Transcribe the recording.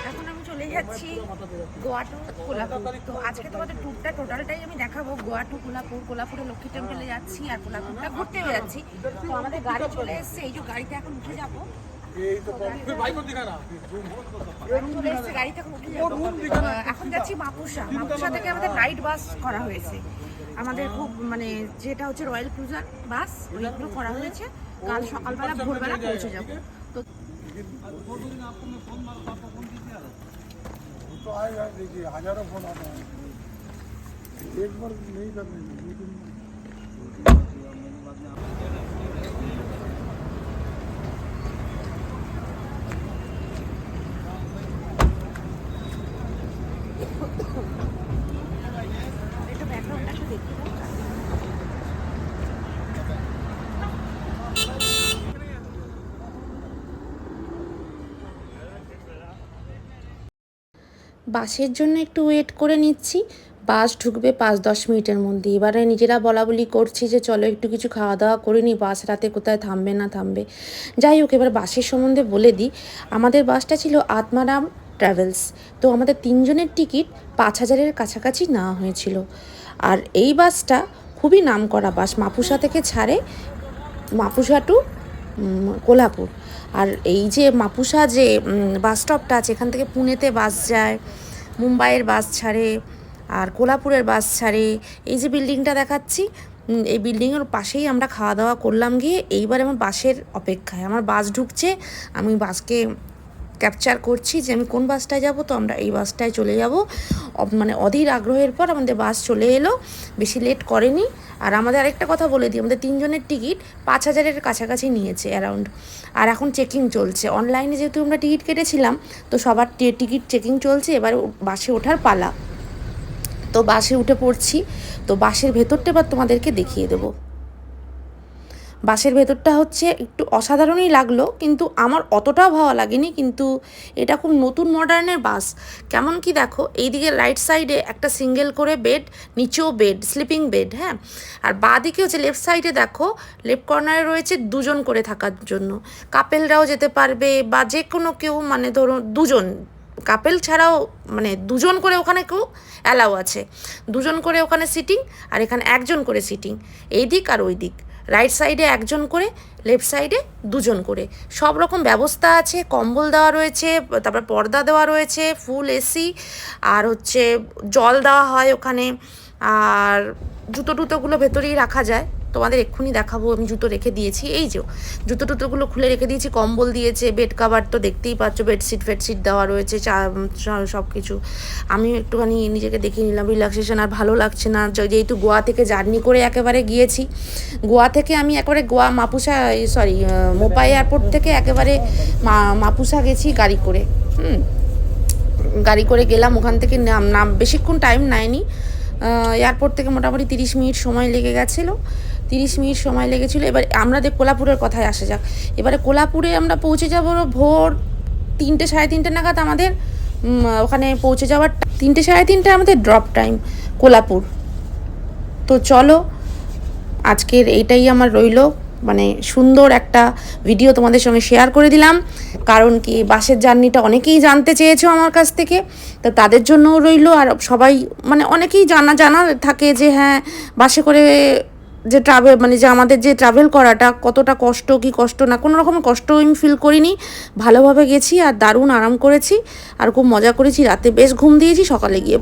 এখন আমি চলে যাচ্ছি গোয়া টু কোলাপুর। তো আজকে তোমাদের ট্যুরটা টোটালটাই আমি দেখাবো। গোয়া টু কোলাপুর, কোলাপুরে লক্ষ্মী টেম্পলে যাচ্ছি আর কোলাপুরটা ঘুরতেও যাচ্ছি। তো আমাদের গাড়ি চলে এসছে, এই যে গাড়িতে এখন উঠে যাবো। এখন যাচ্ছি মাপুসা। মাপুসা থেকে আমাদের নাইট বাস করা হয়েছে। আমাদের খুব মানে যেটা হচ্ছে রয়্যাল ক্রুজার বাস, ওইগুলো করা হয়েছে। কাল সকালবেলা ভোরবেলা পৌঁছে যাবো। তো तो आएगा, देखिए हजारों फोन आते हैं, एक बार नहीं करने लेकिन একটু ব্যাকগ্রাউন্ডটা একটু দেখতে দাও। বাসের জন্য একটু ওয়েট করে নিচ্ছি। বাস ঢুকবে 5-10 মিনিটের মধ্যে। এবারে নিজেরা বলা বলি করছি যে চলো একটু কিছু খাওয়া দাওয়া করে নিই, বাস রাতে কোথায় থামবে না থামবে। যাই হোক, এবার বাসের সম্বন্ধে বলে দিই। আমাদের বাসটা ছিল আত্মারাম ট্রাভেলস। তো আমাদের 3 জনের টিকিট 5,000-এর কাছাকাছি নেওয়া হয়েছিল। আর এই বাসটা খুবই নামকরা বাস। মাপুসা থেকে ছাড়ে মাপুসা টু কোলাপুর। আর এই যে মাপুসা যে বাস স্টপটা আছে, এখান থেকে পুনেতে বাস যায়, মুম্বাইয়ের বাস ছাড়ে, আর কোলাপুরের বাস ছাড়ে। এই যে বিল্ডিংটা দেখাচ্ছি, এই বিল্ডিংয়ের পাশেই আমরা খাওয়া দাওয়া করলাম গিয়ে। এইবার আমার বাসের অপেক্ষায়, আমার বাস ঢুকছে, আমি বাসকে ক্যাপচার করছি যে আমি কোন বাসটায় যাব। তো আমরা এই বাসটায় চলে যাব। মানে অধীর আগ্রহের পর আমাদের বাস চলে এলো, বেশি লেট করেনি। আর আমাদের আরেকটা কথা বলে দিই, আমাদের 3 জনের টিকিট 5,000-এর কাছাকাছি নিয়েছে অ্যারাউন্ড। আর এখন চেকিং চলছে অনলাইনে, যেহেতু আমরা টিকিট কেটেছিলাম তো সবার টিকিট চেকিং চলছে। এবার বাসে ওঠার পালা। তো বাসে উঠে পড়ছি। তো বাসের ভেতরটা এবার তোমাদেরকে দেখিয়ে দেবো। বাসের ভেতরটা হচ্ছে একটু অসাধারণই লাগলো, কিন্তু আমার অতটাও ভালো লাগেনি। কিন্তু এটা খুব নতুন মডার্নের বাস। কেমন কি দেখো, এইদিকে রাইট সাইডে একটা সিঙ্গেল করে বেড, নিচেও বেড, স্লিপিং বেড, হ্যাঁ। আর বাঁ দিকে হচ্ছে লেফট সাইডে দেখো, লেফট কর্নারে রয়েছে 2 জন করে থাকার জন্য। কাপেলরাও যেতে পারবে বা যে কোনো কেউ, মানে ধরো 2 জন, কাপেল ছাড়াও মানে 2 জন করে ওখানে কেউ অ্যালাউ আছে। 2 জন করে ওখানে সিটিং, আর এখানে 1 জন করে সিটিং, এই দিক আর ওই দিক। রাইট সাইডে 1 জন করে, লেফট সাইডে 2 জন করে। সব রকম ব্যবস্থা আছে, কম্বল দেওয়া রয়েছে, তারপর পর্দা দেওয়া রয়েছে, ফুল এসি, আর হচ্ছে জল দেওয়া হয় ওখানে। আর জুতো টুতোগুলো ভেতরেই রাখা যায়, তোমাদের এক্ষুনি দেখাবো। আমি জুতো রেখে দিয়েছি, এই যে জুতো টুতোগুলো খুলে রেখে দিয়েছি। কম্বল দিয়েছে, বেড কাভার তো দেখতেই পাচ্ছ, বেডশিট দেওয়া রয়েছে, সব কিছু। আমি একটুখানি নিজেকে দেখিয়ে নিলাম, রিল্যাক্সেশন। আর ভালো লাগছে না, যেহেতু গোয়া থেকে জার্নি করে একেবারে গিয়েছি। গোয়া থেকে আমি একেবারে গোয়া মোপাই এয়ারপোর্ট থেকে একেবারে মাপুসা গেছি গাড়ি করে। গাড়ি করে গেলাম, ওখান থেকে নাম বেশিক্ষণ টাইম নেয়নি। এয়ারপোর্ট থেকে মোটামুটি 30 মিনিট সময় লেগে গেছিলো। 30 মিনিট সময় লেগেছিলো। এবার আমাদের কোলাপুরের কথায় আসা যাক। এবারে কোলাপুরে আমরা পৌঁছে যাব ভোর 3টে, 3:30 নাগাদ। আমাদের ওখানে পৌঁছে যাওয়ার 3টে, 3:30 আমাদের ড্রপ টাইম কোলাপুর। তো চলো, আজকের এইটাই আমার রইলো, মানে সুন্দর একটা ভিডিও তোমাদের সঙ্গে শেয়ার করে দিলাম। কারণ কি, বাসের জার্নিটা অনেকেই জানতে চেয়েছো আমার কাছ থেকে, তো তাদের জন্যও রইলো। আর সবাই মানে অনেকেই জানা থাকে যে হ্যাঁ, বাসে করে যে ট্রাভেল, মানে যে আমাদের যে ট্রাভেল করাটা কতটা কষ্ট, কি কষ্ট না, কোনো রকম কষ্ট আমি ফিল করিনি। ভালোভাবে গেছি আর দারুণ আরাম করেছি আর খুব মজা করেছি। রাতে বেশ ঘুম দিয়েছি, সকালে গিয়ে